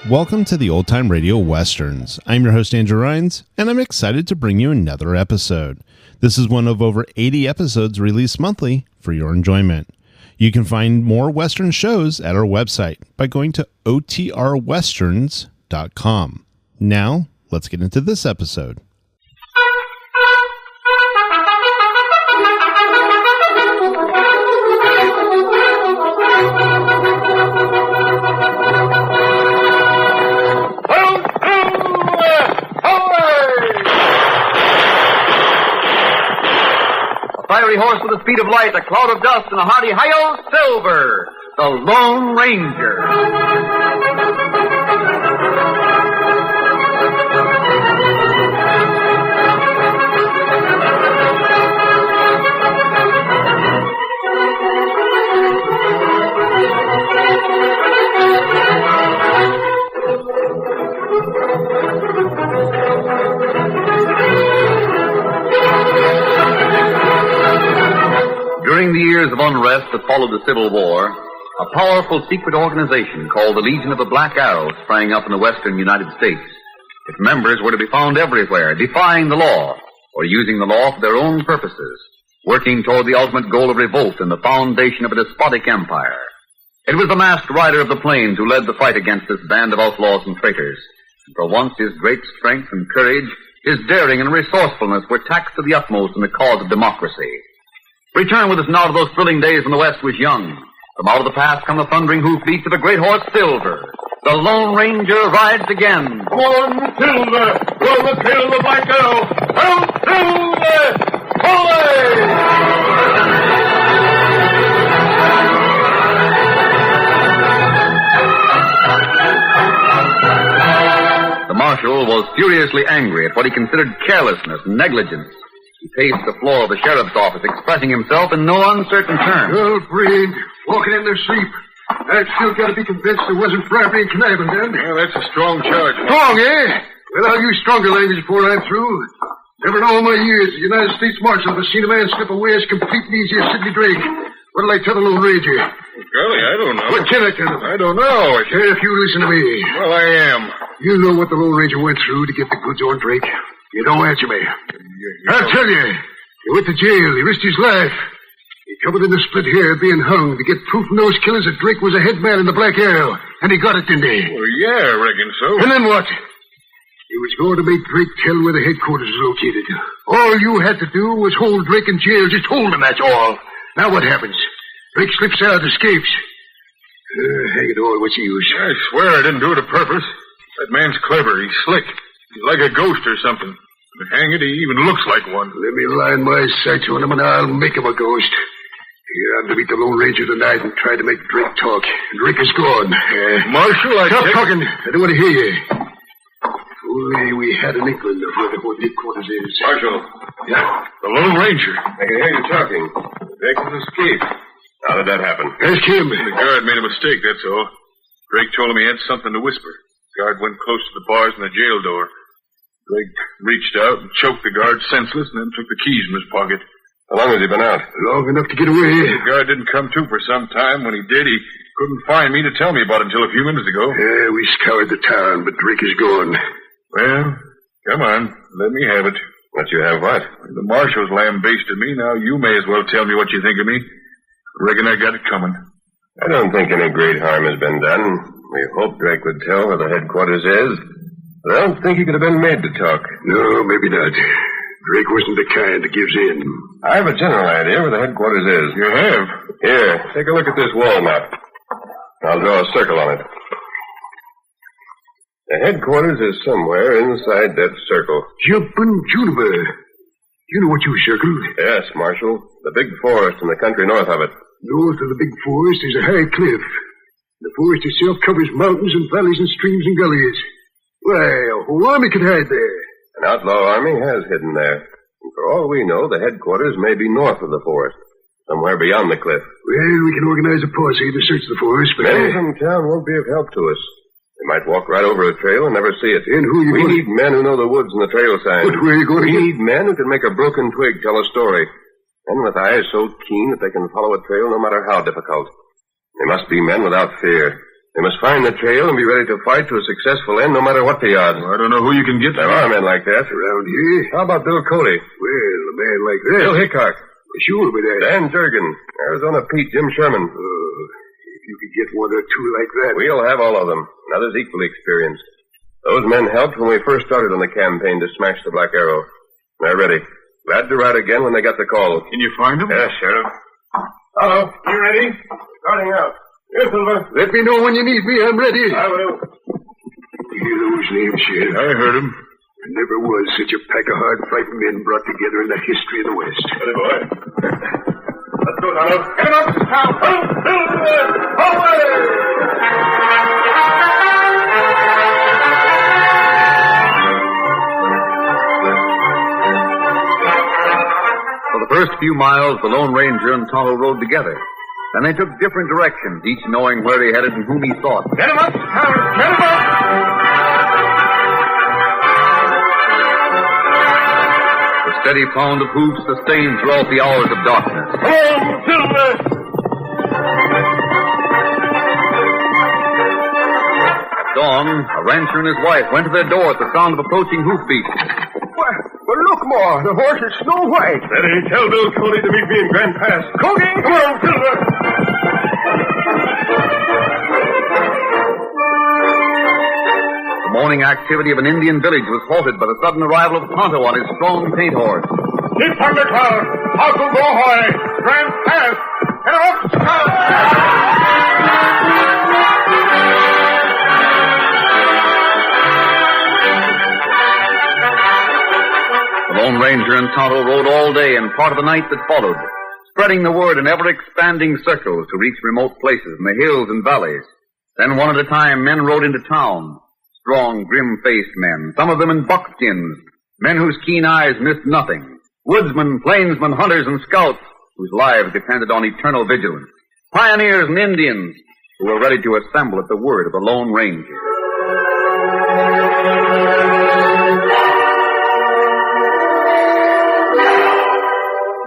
Welcome to the Old Time Radio Westerns. I'm your host, Andrew Rhynes, and I'm excited to bring you another episode. This is one of over 80 episodes released monthly for your enjoyment. You can find more Western shows at our website by going to OTRwesterns.com. Now, let's get into this episode. Fiery horse with the speed of light, a cloud of dust, and a hearty hi-yo, Silver, the Lone Ranger. During the years of unrest that followed the Civil War, a powerful secret organization called the Legion of the Black Arrow sprang up in the western United States. Its members were to be found everywhere, defying the law, or using the law for their own purposes, working toward the ultimate goal of revolt and the foundation of a despotic empire. It was the masked rider of the plains who led the fight against this band of outlaws and traitors. And for once, his great strength and courage, his daring and resourcefulness were taxed to the utmost in the cause of democracy. Return with us now to those thrilling days when the West was young. From out of the past come the thundering hoofbeats of the great horse Silver. The Lone Ranger rides again. Come on, Silver! Roll the tail of the Black Arrow! Out, Silver! Away! The marshal was furiously angry at what he considered carelessness and negligence. He paced the floor of the sheriff's office, expressing himself in no uncertain terms. Well, Breed, walking in their sleep. I've still got to be convinced there wasn't bribery and conniving then. Well, that's a strong charge. Strong, eh? Well, I'll use stronger language before I'm through. Never in all my years as United States Marshal have I seen a man slip away as complete and easy as Sidney Drake. What'll I tell the Lone Ranger? Golly, I don't know. What can I tell him? I don't know. Sheriff, you listen to me. Well, I am. You know what the Lone Ranger went through to get the goods on Drake. You don't answer me. I'll tell you. He went to jail. He risked his life. He covered in the split hair being hung to get proof from those killers that Drake was a head man in the Black Arrow. And he got it, didn't he? Well, yeah, I reckon so. And then what? He was going to make Drake tell where the headquarters is located. All you had to do was hold Drake in jail. Just hold him, that's all. Now what happens? Drake slips out, escapes. Hang it all, what's the use? I swear I didn't do it on purpose. That man's clever. He's slick. He's like a ghost or something. But hang it, he even looks like one. Let me line my sights on him and I'll make him a ghost. Here, I'm to meet the Lone Ranger tonight and try to make Drake talk. Drake is gone. Marshal, Stop talking. I don't want to hear you. If only we had an inkling of where the headquarters is. Marshal. Yeah? The Lone Ranger. I can hear you talking. Drake has escaped. How did that happen? Ask him. The guard made a mistake, that's all. Drake told him he had something to whisper. The guard went close to the bars and the jail door. Drake reached out and choked the guard senseless and then took the keys from his pocket. How long has he been out? Long enough to get away. The guard didn't come to for some time. When he did, he couldn't find me to tell me about it until a few minutes ago. Yeah, we scoured the town, but Drake is gone. Well, come on. Let me have it. Let you have what? The marshal's lambasted me. Now you may as well tell me what you think of me. I reckon I got it coming. I don't think any great harm has been done. We hoped Drake would tell where the headquarters is. But I don't think he could have been made to talk. No, maybe not. Drake wasn't the kind that gives in. I have a general idea where the headquarters is. You have? Here, take a look at this wall map. I'll draw a circle on it. The headquarters is somewhere inside that circle. Jumpin' Juniper. You know what you circled? Yes, Marshal. The big forest in the country north of it. North of the big forest is a high cliff. The forest itself covers mountains and valleys and streams and gullies. Why, a whole army could hide there. An outlaw army has hidden there. And for all we know, the headquarters may be north of the forest, somewhere beyond the cliff. Well, we can organize a posse to search the forest, but... Men from town won't be of help to us. They might walk right over a trail and never see it. And who We need men who know the woods and the trail signs. But where are you going to We get... need men who can make a broken twig tell a story. Men with eyes so keen that they can follow a trail no matter how difficult. They must be men without fear. They must find the trail and be ready to fight to a successful end no matter what the odds. Well, I don't know who you can get. There are men like that. Around here? How about Bill Cody? Well, a man like that... Bill Hickok. Sure, but Dan Durgan. Arizona Pete, Jim Sherman. if you could get one or two like that... We'll have all of them, and others equally experienced. Those men helped when we first started on the campaign to smash the Black Arrow. They're ready. Glad to ride again when they got the call. Can you find them? Yes, Sheriff. Hello, you ready? Starting out. Yes, Silver. Let me know when you need me. I'm ready. I will. Hear those names, Sheriff? I heard them. There never was such a pack of hard-fighting men brought together in the history of the West. Ready, boy. Let's go, Tonto. Get him up, town. For the first few miles, the Lone Ranger and Tonto rode together. Then they took different directions, each knowing where he headed and whom he sought. Get him up, town. Get him up. The steady pound of hoofs sustained throughout the hours of darkness. Home, Silver. At dawn, a rancher and his wife went to their door at the sound of approaching hoofbeats. Well, look, Ma. The horse is Snow White. Ready, tell Bill Cody to meet me in Grand Pass. Cody! Come on, Silver. The morning activity of an Indian village was halted by the sudden arrival of Tonto on his strong paint horse. Keep from the cloud. Uncle Boy. Grand Pass. Get him up, town. The Lone Ranger and Tonto rode all day and part of the night that followed, spreading the word in ever-expanding circles to reach remote places in the hills and valleys. Then one at a time, men rode into town. Strong, grim-faced men, some of them in buckskins, men whose keen eyes missed nothing. Woodsmen, plainsmen, hunters, and scouts whose lives depended on eternal vigilance. Pioneers and Indians who were ready to assemble at the word of the Lone Ranger.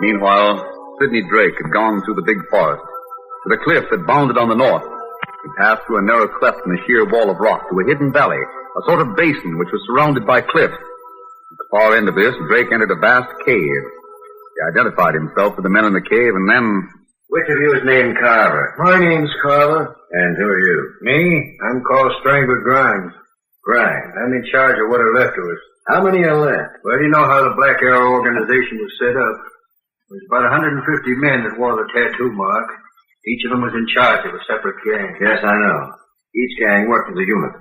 Meanwhile, Sidney Drake had gone through the big forest, to the cliff that bounded on the north. He passed through a narrow cleft in the sheer wall of rock to a hidden valley, a sort of basin which was surrounded by cliffs. At the far end of this, Drake entered a vast cave. He identified himself with the men in the cave, and then... Which of you is named Carver? My name's Carver. And who are you? Me? I'm called Strangler Grimes. Grimes. I'm in charge of what are left of us. How many are left? Well, you know how the Black Arrow organization was set up. There's about 150 men that wore the tattoo mark. Each of them was in charge of a separate gang. Yes, I know. Each gang worked as a unit.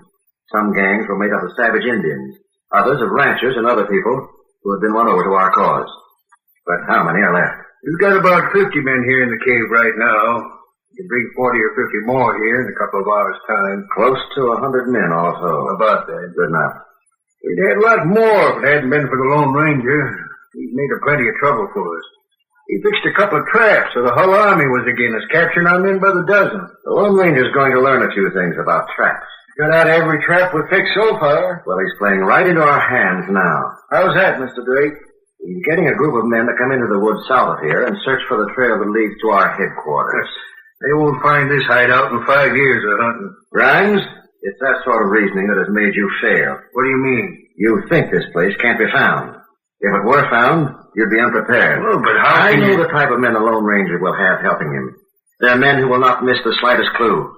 Some gangs were made up of savage Indians. Others of ranchers and other people who had been won over to our cause. But how many are left? We've got about 50 men here in the cave right now. You can bring 40 or 50 more here in a couple of hours' time. Close to 100 men also. About that. Good enough. We'd had a lot more if it hadn't been for the Lone Ranger. He's made a plenty of trouble for us. He fixed a couple of traps so the whole army was against us, capturing our men by the dozen. The Lone Ranger's going to learn a few things about traps. Got out every trap we fixed so far. Well, he's playing right into our hands now. How's that, Mr. Drake? He's getting a group of men to come into the woods south of here and search for the trail that leads to our headquarters. They won't find this hideout in 5 years of hunting. Grimes, it's that sort of reasoning that has made you fail. What do you mean? You think this place can't be found. If it were found, you'd be unprepared. Well, but how I can know you... the type of men the Lone Ranger will have helping him. They're men who will not miss the slightest clue.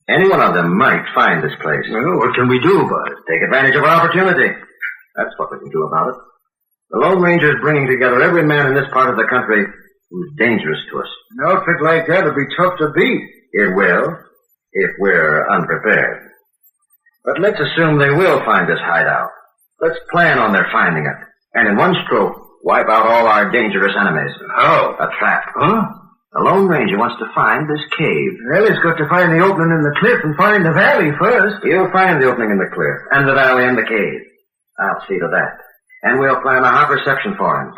Any one of them might find this place. Well, what can we do about it? Take advantage of our opportunity. That's what we can do about it. The Lone Ranger is bringing together every man in this part of the country who's dangerous to us. An outfit like that would be tough to beat. It will, if we're unprepared. But let's assume they will find this hideout. Let's plan on their finding it. And in one stroke, wipe out all our dangerous enemies. How? A trap. Huh? The Lone Ranger wants to find this cave. Well, he's got to find the opening in the cliff and find the valley first. He'll find the opening in the cliff, and the valley and the cave. I'll see to that. And we'll plan a hot reception for him.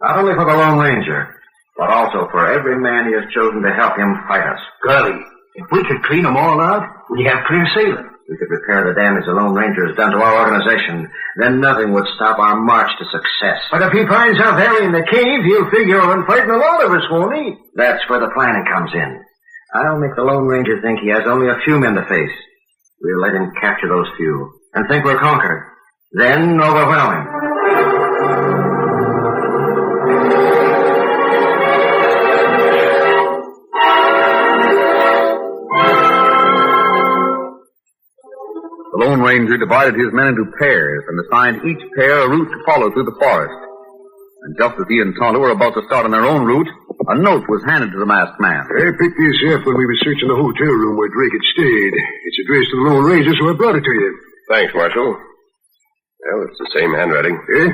Not only for the Lone Ranger, but also for every man he has chosen to help him fight us. Golly, if we could clean them all out, we'd have clear sailing. We could repair the damage the Lone Ranger has done to our organization. Then nothing would stop our march to success. But if he finds out they're in the cave, he'll figure on fighting a lot of us, won't he? That's where the planning comes in. I'll make the Lone Ranger think he has only a few men to face. We'll let him capture those few and think we're conquered. Then overwhelm him. The Lone Ranger divided his men into pairs and assigned each pair a route to follow through the forest. And just as he and Tonto were about to start on their own route, a note was handed to the masked man. I picked this up when we were searching the hotel room where Drake had stayed. It's addressed to the Lone Ranger, so I brought it to you. Thanks, Marshal. Well, it's the same handwriting. Eh?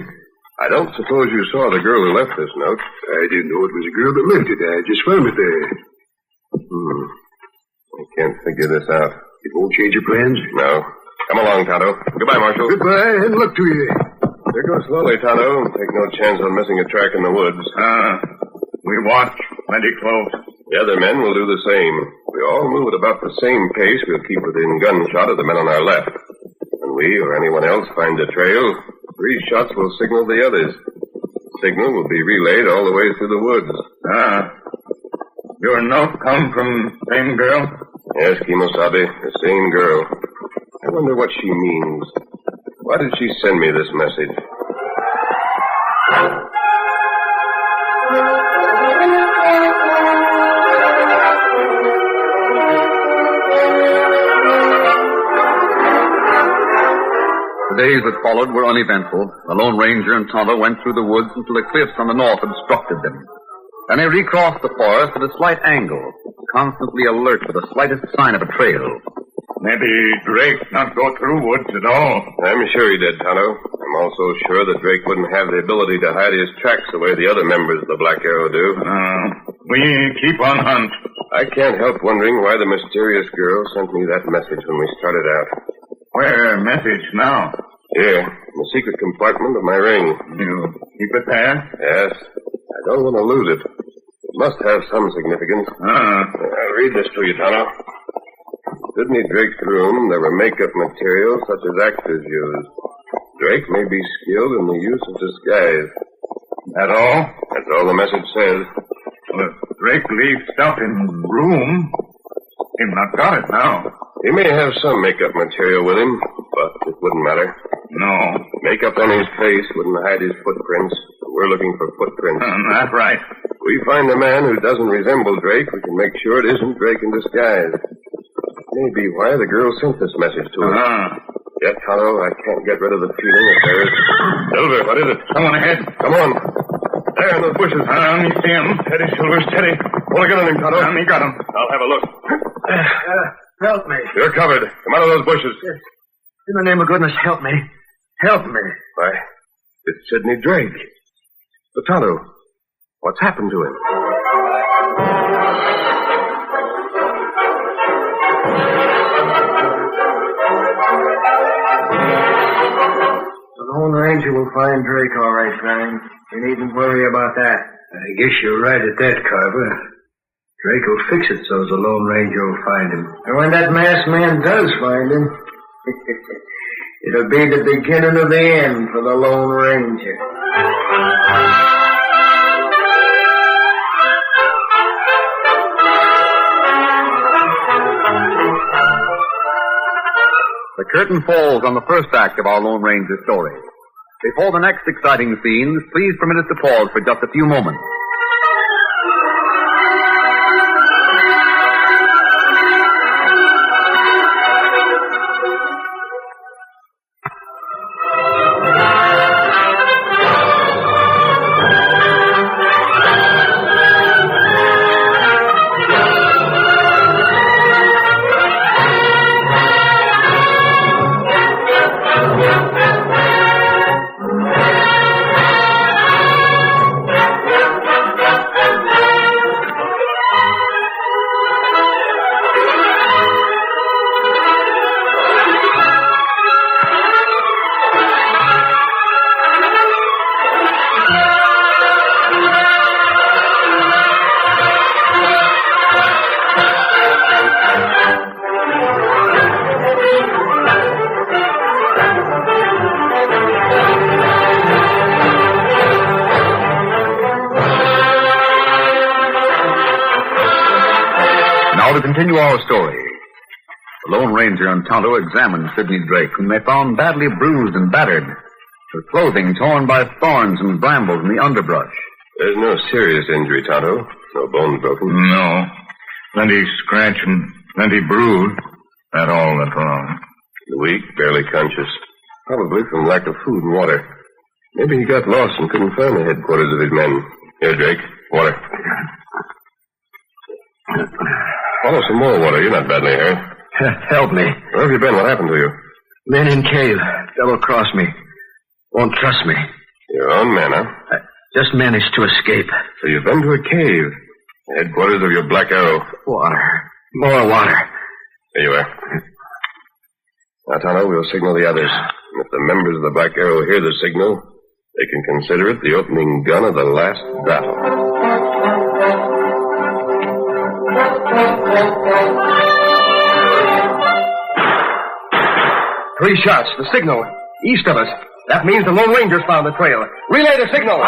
I don't suppose you saw the girl who left this note. I didn't know it was a girl that left it. I just found it there. I can't figure this out. It won't change your plans? No. Come along, Tonto. Goodbye, Marshal. Goodbye, and luck to you. Here goes slowly, Tonto. Take no chance on missing a track in the woods. We watch plenty close. The other men will do the same. We all move at about the same pace. We'll keep within gunshot of the men on our left. When we or anyone else finds a trail, 3 shots will signal the others. The signal will be relayed all the way through the woods. Your note come from same girl? Yes, Kimosabe, the same girl. I wonder what she means. Why did she send me this message? The days that followed were uneventful. The Lone Ranger and Tonto went through the woods until the cliffs on the north obstructed them. Then they recrossed the forest at a slight angle, constantly alert for the slightest sign of a trail. Maybe Drake not go through woods at all. I'm sure he did, Tonto. I'm also sure that Drake wouldn't have the ability to hide his tracks the way the other members of the Black Arrow do. We keep on hunt. I can't help wondering why the mysterious girl sent me that message when we started out. Where message now? Here, in the secret compartment of my ring. You keep it there? Yes. I don't want to lose it. It must have some significance. I'll read this to you, Tonto. Sydney Drake's room, there were makeup materials such as actors use. Drake may be skilled in the use of disguise. That all? That's all the message says. Well, if Drake leaves stuff in room, him not got it now. He may have some makeup material with him, but it wouldn't matter. No. Makeup on his face wouldn't hide his footprints. We're looking for footprints. That's right. If we find a man who doesn't resemble Drake, we can make sure it isn't Drake in disguise. Maybe why the girl sent this message to us. Yet, Tonto, I can't get rid of the feeling that there is... Silver, what is it? Someone ahead. Come on. There in those bushes. Me see him. Steady, Silver, steady. Pull a gun on him, Tonto. Me got him. I'll have a look. Help me. You're covered. Come out of those bushes. In the name of goodness, help me. Help me. Why, it's Sidney Drake. But, Tonto, what's happened to him? The Lone Ranger will find Drake all right, Rhynes. You needn't worry about that. I guess you're right at that, Carver. Drake will fix it so the Lone Ranger will find him. And when that masked man does find him, it'll be the beginning of the end for the Lone Ranger. The curtain falls on the first act of our Lone Ranger story. Before the next exciting scenes, please permit us to pause for just a few moments. continue our story. The Lone Ranger and Tonto examined Sidney Drake, whom they found badly bruised and battered, with clothing torn by thorns and brambles in the underbrush. There's no serious injury, Tonto. No bones broken. No. Plenty scratch and plenty bruise. That's all that's wrong. Weak, barely conscious. Probably from lack of food and water. Maybe he got lost and couldn't find the headquarters of his men. Here, Drake. Water. Follow some more water. You're not badly hurt. Help me. Where have you been? What happened to you? Men in cave. Double-crossed me. Won't trust me. Your own men, huh? Just managed to escape. So you've been to a cave. The headquarters of your Black Arrow. Water. More water. There you are. Now, Tonto, we'll signal the others. And if the members of the Black Arrow hear the signal, they can consider it the opening gun of the last battle. Three shots. The signal. East of us. That means the Lone Rangers found the trail. Relay the signal.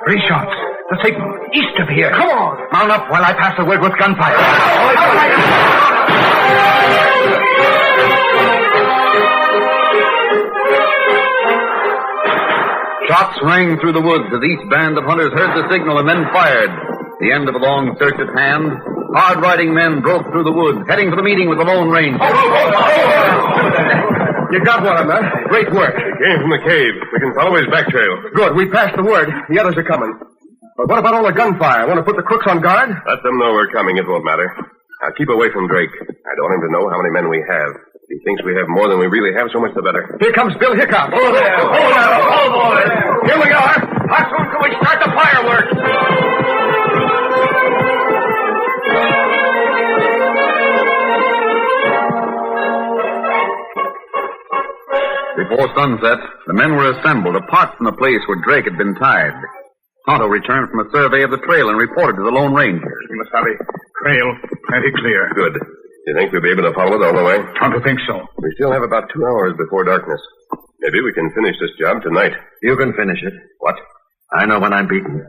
Three shots. The signal. East of here. Come on. Mount up while I pass the word with gunfire. Shots rang through the woods as each band of hunters heard the signal and then fired. The end of a long search at hand, hard-riding men broke through the woods, heading for the meeting with the Lone Ranger. You got one of them, huh? Great work. He came from the cave. We can follow his back trail. Good. We passed the word. The others are coming. But what about all the gunfire? Want to put the crooks on guard? Let them know we're coming. It won't matter. Now, keep away from Drake. I don't want him to know how many men we have. If he thinks we have more than we really have, so much the better. Here comes Bill Hickok. Oh, there. Oh, boy. Here we are. How soon can we start the fireworks? Before sunset, the men were assembled apart from the place where Drake had been tied. Tonto returned from a survey of the trail and reported to the Lone Ranger. We must have a trail plenty clear. Good. Do you think we'll be able to follow it all the way? Tonto thinks so. We still have about 2 hours before darkness. Maybe we can finish this job tonight. You can finish it. What? I know when I'm beaten.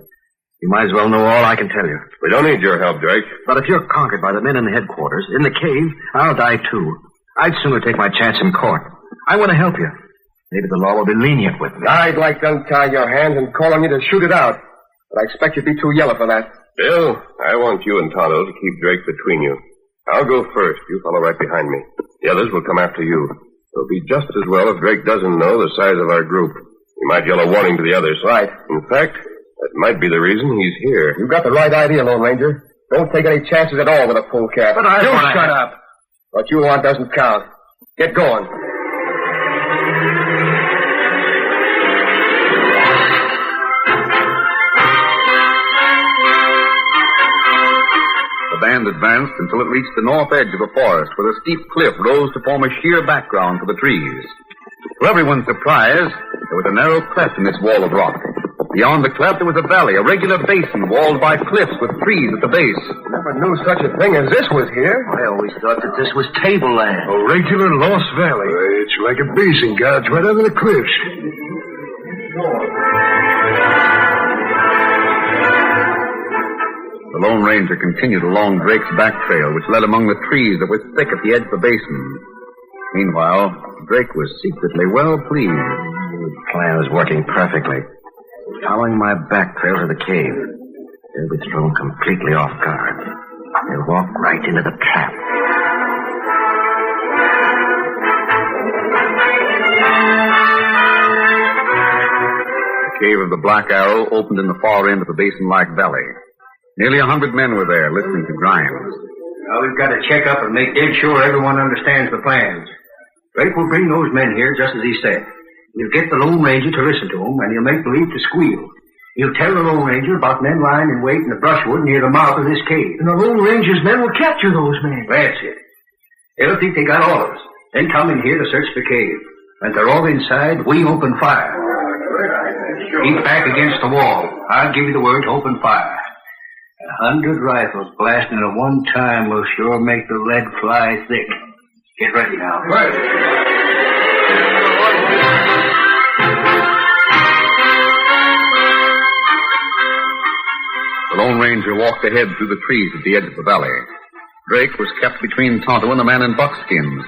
You might as well know all I can tell you. We don't need your help, Drake. But if you're conquered by the men in the headquarters, in the cave, I'll die too. I'd sooner take my chance in court. I want to help you. Maybe the law will be lenient with me. I'd like to untie your hands and call on you to shoot it out. But I expect you'd be too yellow for that. Bill, I want you and Tonto to keep Drake between you. I'll go first. You follow right behind me. The others will come after you. It'll be just as well if Drake doesn't know the size of our group. He might yell a warning to the others. Right. In fact, that might be the reason he's here. You've got the right idea, Lone Ranger. Don't take any chances at all with a full cap. But I You want to- shut up. What you want doesn't count. Get going. The band advanced until it reached the north edge of the forest, where the steep cliff rose to form a sheer background for the trees. To everyone's surprise, there was a narrow cleft in this wall of rock. Beyond the cleft, there was a valley, a regular basin walled by cliffs with trees at the base. Never knew such a thing as this was here. I always thought that this was tableland. A regular lost valley. It's like a basin, guards, right under the cliffs. The Lone Ranger continued along Drake's back trail, which led among the trees that were thick at the edge of the basin. Meanwhile, Drake was secretly well pleased. The plan is working perfectly. Following my back trail to the cave, they'll be thrown completely off guard. They'll walk right into the trap. The cave of the Black Arrow opened in the far end of the basin-like valley. Nearly 100 men were there listening to Rhynes. Well, we've got to check up and make dead sure everyone understands the plans. Drake will bring those men here just as he said. He'll get the Lone Ranger to listen to him, and he'll make believe to squeal. He'll tell the Lone Ranger about men lying in wait in the brushwood near the mouth of this cave. And the Lone Ranger's men will capture those men. That's it. They'll think they got all of us. Then come in here to search the cave. When they're all inside, we open fire. Keep back against the wall. I'll give you the word to open fire. 100 rifles blasting at one time will sure make the lead fly thick. Get ready now. Right. The Lone Ranger walked ahead through the trees at the edge of the valley. Drake was kept between Tonto and the man in buckskins,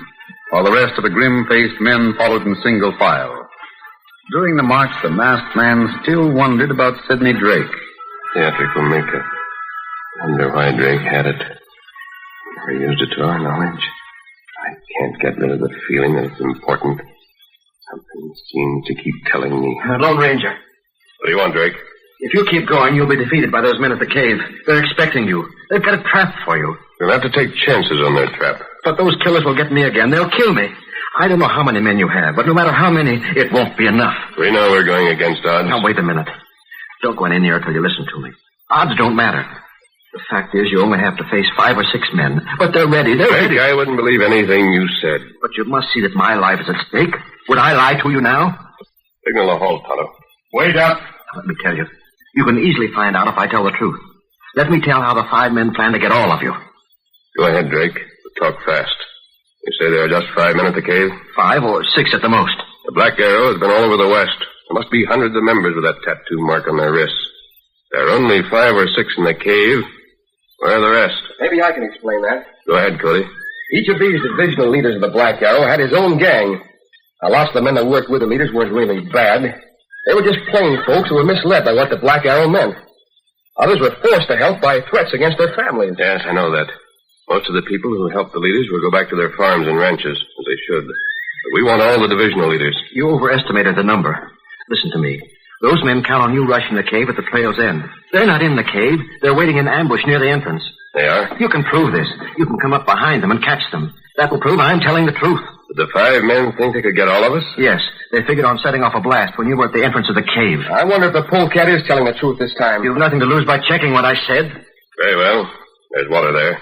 while the rest of the grim-faced men followed in single file. During the march, the masked man still wondered about Sidney Drake. Theatrical makeup. Wonder why Drake had it. Never used it to our knowledge. I can't get rid of the feeling that it's important. Something seems to keep telling me. Lone Ranger. What do you want, Drake? If you keep going, you'll be defeated by those men at the cave. They're expecting you. They've got a trap for you. You'll have to take chances on their trap. But those killers will get me again. They'll kill me. I don't know how many men you have, but no matter how many, it won't be enough. We know we're going against odds. Now, wait a minute. Don't go in here until you listen to me. Odds don't matter. The fact is, you only have to face 5 or 6 men. But they're ready. They're ready. I wouldn't believe anything you said. But you must see that my life is at stake. Would I lie to you now? Signal a halt, Tonto. Wait up. Let me tell you. You can easily find out if I tell the truth. Let me tell how the 5 men plan to get all of you. Go ahead, Drake. But talk fast. You say there are just 5 men at the cave? 5 or 6 at the most. The Black Arrow has been all over the West. There must be hundreds of members with that tattoo mark on their wrists. There are only 5 or 6 in the cave. Where are the rest? Maybe I can explain that. Go ahead, Cody. Each of these divisional leaders of the Black Arrow had his own gang. Now, lots of the men that worked with the leaders weren't really bad. They were just plain folks who were misled by what the Black Arrow meant. Others were forced to help by threats against their families. Yes, I know that. Most of the people who helped the leaders will go back to their farms and ranches, as they should. But we want all the divisional leaders. You overestimated the number. Listen to me. Those men count on you rushing the cave at the trail's end. They're not in the cave. They're waiting in ambush near the entrance. They are? You can prove this. You can come up behind them and catch them. That will prove I'm telling the truth. Did the 5 men think they could get all of us? Yes. They figured on setting off a blast when you were at the entrance of the cave. I wonder if the polecat is telling the truth this time. You've nothing to lose by checking what I said. Very well. There's water there.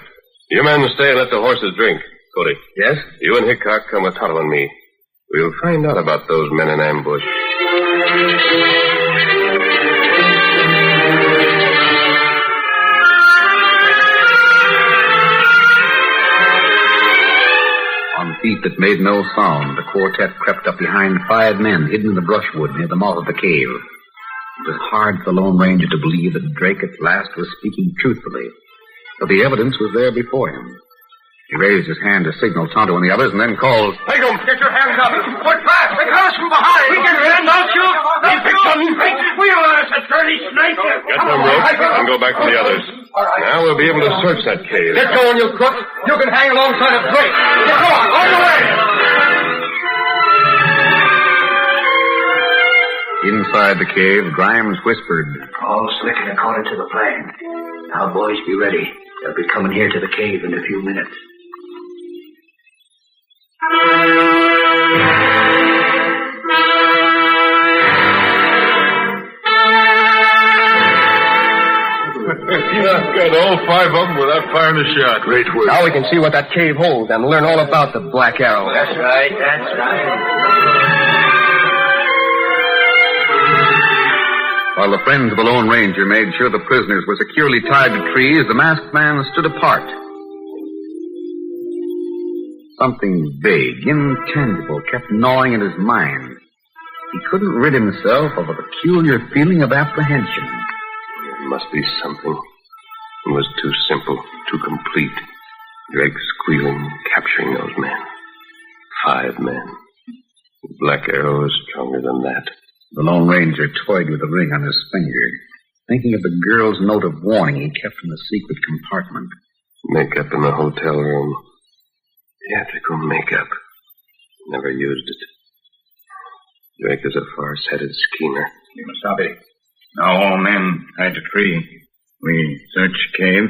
You men stay and let the horses drink. Cody. Yes? You and Hickok come with Tonto and me. We'll find out about those men in ambush. On feet that made no sound, the quartet crept up behind 5 men hidden in the brushwood near the mouth of the cave. It was hard for the Lone Ranger to believe that Drake at last was speaking truthfully, but the evidence was there before him. He raised his hand to signal Tonto and the others and then called, Take them! Get your hands up! Quick, fast! They got us from behind! We can get in, don't you? They picked them! Wheel on us, a dirty snake! Get them ropes and go back to the others. Now we'll be able to search that cave. Get going, you crook. You can hang alongside of Drake. Come on the way! Inside the cave, Grimes whispered, All slick and according to the plan. Now, boys, be ready. They'll be coming here to the cave in a few minutes. Got all 5 of them without firing a shot. Great work. Now we can see what that cave holds and learn all about the Black Arrow. That's right, that's right. While the friends of the Lone Ranger made sure the prisoners were securely tied to trees, the masked man stood apart. Something vague, intangible, kept gnawing at his mind. He couldn't rid himself of a peculiar feeling of apprehension. There must be something. It was too simple, too complete. Drake squealing, capturing those men. 5 men. The Black Arrow is stronger than that. The Lone Ranger toyed with the ring on his finger, thinking of the girl's note of warning he kept in the secret compartment. Makeup in the hotel room. Theatrical makeup. Never used it. Drake is a far-sighted schemer. Wasabi. Now all men hide the tree. We search cave.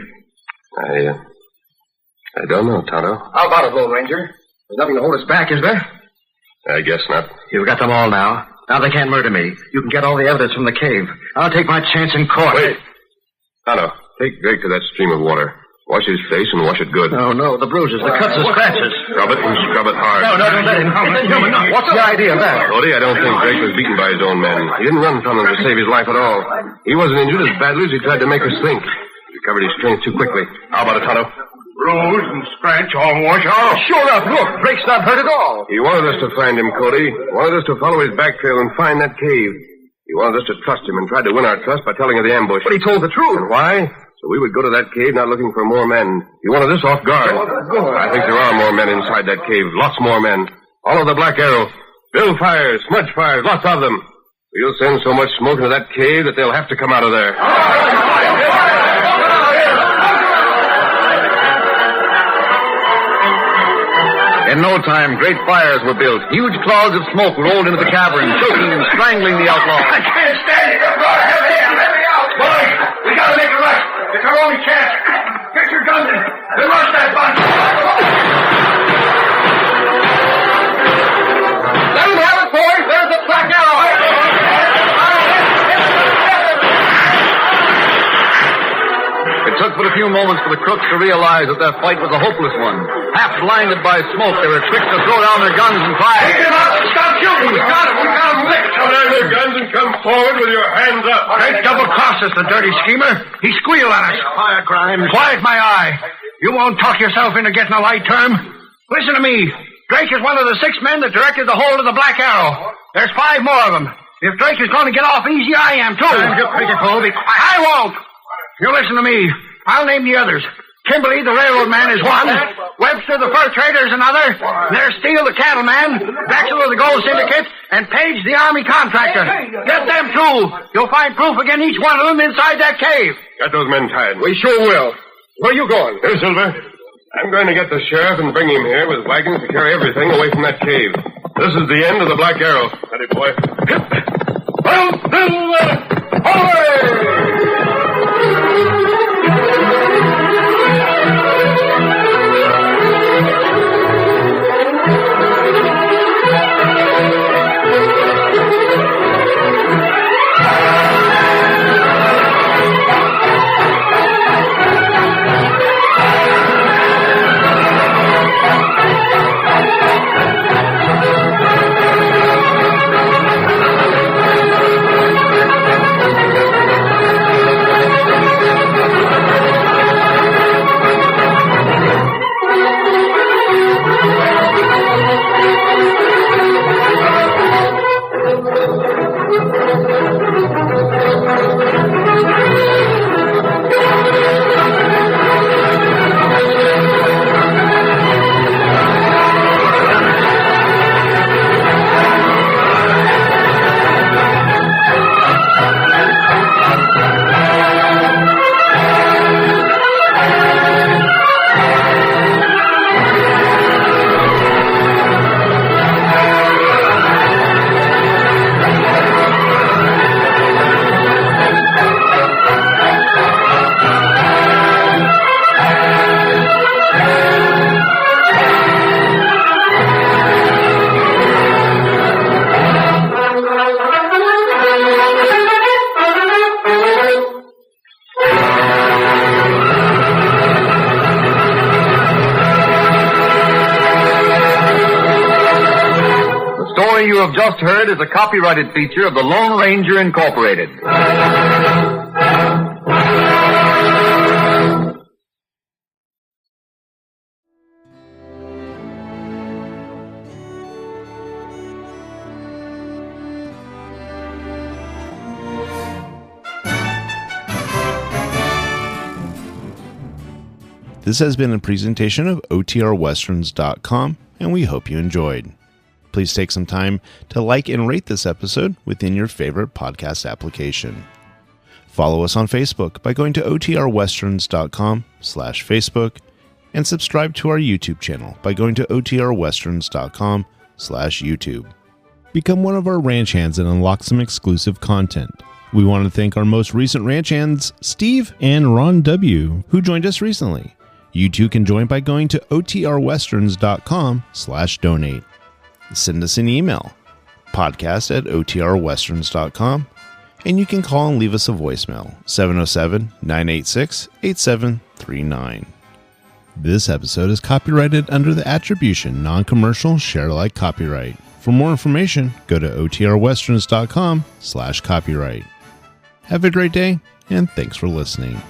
I don't know, Tonto. How about it, Lone Ranger? There's nothing to hold us back, is there? I guess not. You've got them all now. Now they can't murder me. You can get all the evidence from the cave. I'll take my chance in court. Wait. Tonto, take Drake to that stream of water. Wash his face and wash it good. Oh, no, the bruises, the cuts, the scratches. Scrub it and scrub it hard. No, don't let him. What's the idea of that? Cody, I don't think Drake was beaten by his own men. He didn't run from them to save his life at all. He wasn't injured as badly as he tried to make us think. He recovered his strength too quickly. How about it, Tonto? Bruise and scratch all wash off. Sure enough, look, Drake's not hurt at all. He wanted us to find him, Cody. Wanted us to follow his back trail and find that cave. He wanted us to trust him and tried to win our trust by telling of the ambush. But he told the truth. And why? So we would go to that cave not looking for more men. He wanted us off guard. I think there are more men inside that cave. Lots more men. All of the Black Arrow. Build fires, smudge fires, lots of them. We'll send so much smoke into that cave that they'll have to come out of there. In no time, great fires were built. Huge clouds of smoke rolled into the cavern, choking and strangling the outlaws. I can't stand it. Let me out. Boys, we gotta make a rush. It's our only chance. Get your guns in. We'll rush that bunch. Let him have it, boys. There's the Black Arrow. It took but a few moments for the crooks to realize that their fight was a hopeless one. Half blinded by smoke, they were quick to throw down their guns and fire. Take him out. Stop shooting. We got him licked. Put down your guns and come forward with your hands up. Drake double-crossed us, the dirty schemer. He squealed on us. Fire crimes. Quiet my eye. You won't talk yourself into getting a light term. Listen to me. Drake is one of the 6 men that directed the hold of the Black Arrow. There's 5 more of them. If Drake is going to get off easy, I am, too. Be quiet. I won't. You listen to me. I'll name the others. Kimberly, the railroad man, is one. Webster, the fur trader, is another. There's Steele, the cattleman. Drexel of the gold syndicate. And Page, the army contractor. Get them, too. You'll find proof against each one of them inside that cave. Got those men tied. We sure will. Where are you going? Here, Silver. I'm going to get the sheriff and bring him here with wagons to carry everything away from that cave. This is the end of the Black Arrow. Ready, boy. Well, Silver! Away! You have just heard is a copyrighted feature of the Lone Ranger Incorporated. This has been a presentation of OTRWesterns.com, and we hope you enjoyed. Please take some time to like and rate this episode within your favorite podcast application. Follow us on Facebook by going to OTRWesterns.com/Facebook and subscribe to our YouTube channel by going to OTRWesterns.com/YouTube. Become one of our ranch hands and unlock some exclusive content. We want to thank our most recent ranch hands, Steve and Ron W., who joined us recently. You too can join by going to OTRWesterns.com/donate. Send us an email, podcast@OTRWesterns.com, and you can call and leave us a voicemail, 707-986-8739. This episode is copyrighted under the attribution, non-commercial, share-alike copyright. For more information, go to OTRWesterns.com/copyright. Have a great day, and thanks for listening.